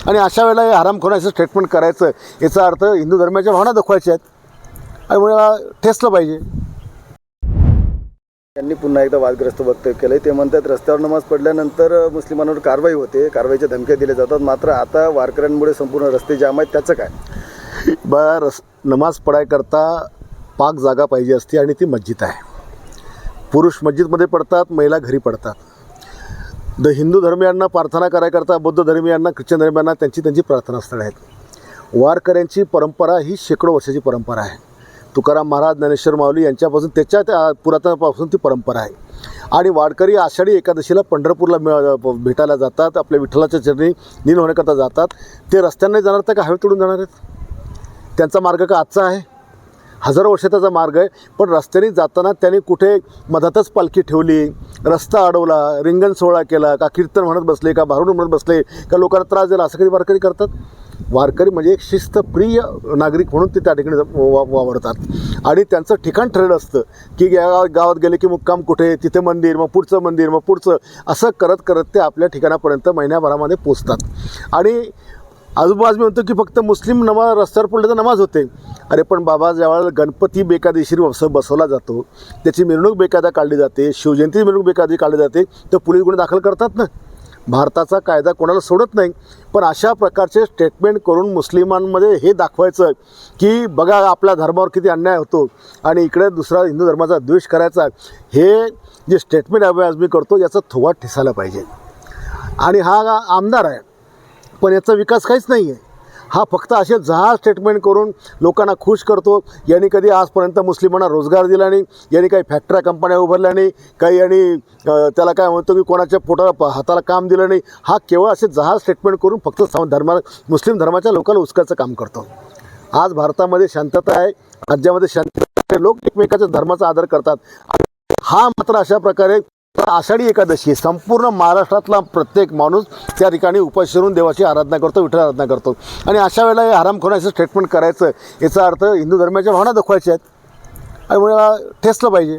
आणि अशा वेळेला हे हरामखोराचं स्टेटमेंट करायचं, याचा अर्थ हिंदू धर्माच्या भावना दाखवायच्या आहेत आणि मला ठेचलं पाहिजे. त्यांनी पुन्हा एकदा वादग्रस्त वक्तव्य केलं. ते म्हणतात रस्त्यावर नमाज पडल्यानंतर मुस्लिमांवर कारवाई होते, कारवाईच्या धमक्या दिल्या जातात, मात्र आता वारकऱ्यांमुळे संपूर्ण रस्ते जाम आहेत, त्याचं काय? नमाज पडायकरता पाक जागा पाहिजे असते आणि ती मस्जिद आहे. पुरुष मस्जिदमध्ये पडतात, महिला घरी पडतात. हिंदू धर्मियांना प्रार्थना करायकरता, बौद्ध धर्मियांना, ख्रिश्चन धर्मियांना त्यांची प्रार्थनास्थळं आहेत. वारकऱ्यांची परंपरा ही शेकडो वर्षाची परंपरा आहे. तुकाराम महाराज, ज्ञानेश्वर माऊली यांच्यापासून त्या पुरातनापासून ती परंपरा आहे. आणि वारकरी आषाढी एकादशीला पंढरपूरला भेटायला जातात, आपल्या विठ्ठलाच्या चरणी लीन होण्याकरता जातात. ते रस्त्याने जाणार तर का हवे तोडून जाणार आहेत? त्यांचा मार्ग का आजचा आहे? हजारो वर्षाचा मार्ग आहे. पण रस्त्याने जाताना त्यांनी कुठे मधातच पालखी ठेवली, रस्ता अडवला, रिंगण सोहळा केला, का कीर्तन म्हणत बसले, का भारुड म्हणत बसले, का लोकांना त्रास दिला, असं कधी वारकरी करतात? वारकरी म्हणजे एक शिस्तप्रिय नागरिक म्हणून ते त्या ठिकाणी वावरतात आणि त्यांचं ठिकाण ठरलं असतं की या गावात गेले की मुक्काम कुठे, तिथे मंदिर, मग पुढचं मंदिर, मग पुढचं, असं करत करत ते आपल्या ठिकाणापर्यंत महिन्याभरामध्ये पोचतात. आणि आजूबाजू म्हणतो की फक्त मुस्लिम नमाज रस्त्यावर पडले तर नमाज होते. अरे पण बाबा, ज्यावेळेला गणपती बेकायदेशीर बसवला जातो, त्याची मिरवणूक बेकायदा काढली जाते, शिवजयंती मिरवणूक बेकायदा काढली जाते, तर पोलीस गुन्हे दाखल करतात ना. भारताचा कायदा कोणाला सोडत नाही. पण अशा प्रकारचे स्टेटमेंट करून मुस्लिमांमध्ये हे दाखवायचं की बघा आपल्या धर्मावर किती अन्याय होतो आणि इकडे दुसरा हिंदू धर्माचा द्वेष करायचा, हे जे स्टेटमेंट आज मी करतो याचा थोवा ठिसायला पाहिजे. आणि हा आमदार आहे, पण याचा विकास काहीच नाही आहे. हा फक्त असे जहाज स्टेटमेंट करून लोकांना खुश करतो. यांनी कधी आजपर्यंत मुस्लिमांना रोजगार दिला नाही, यांनी काही फॅक्टऱ्या कंपन्या उभारल्या नाही, काही यांनी त्याला काय म्हणतो की कोणाच्या पोटाला हाताला काम दिलं नाही. हा केवळ असे जहाज स्टेटमेंट करून फक्त मुस्लिम धर्माच्या लोकांना उचकायचं काम करतो. आज भारतामध्ये शांतता आहे, राज्यामध्ये शांतता आहे, लोक एकमेकाच्या धर्माचा आदर करतात. हा मात्र अशा प्रकारे आषाढी एकादशी संपूर्ण महाराष्ट्रातला प्रत्येक माणूस त्या ठिकाणी उपास करून देवाची आराधना करतो, विठ्ठल आराधना करतो. आणि अशा वेळेला हे हरामखोराचं स्टेटमेंट करायचं, याचा अर्थ हिंदू धर्माच्या भावना दाखवायच्या आहेत आणि मला ठेचलं पाहिजे.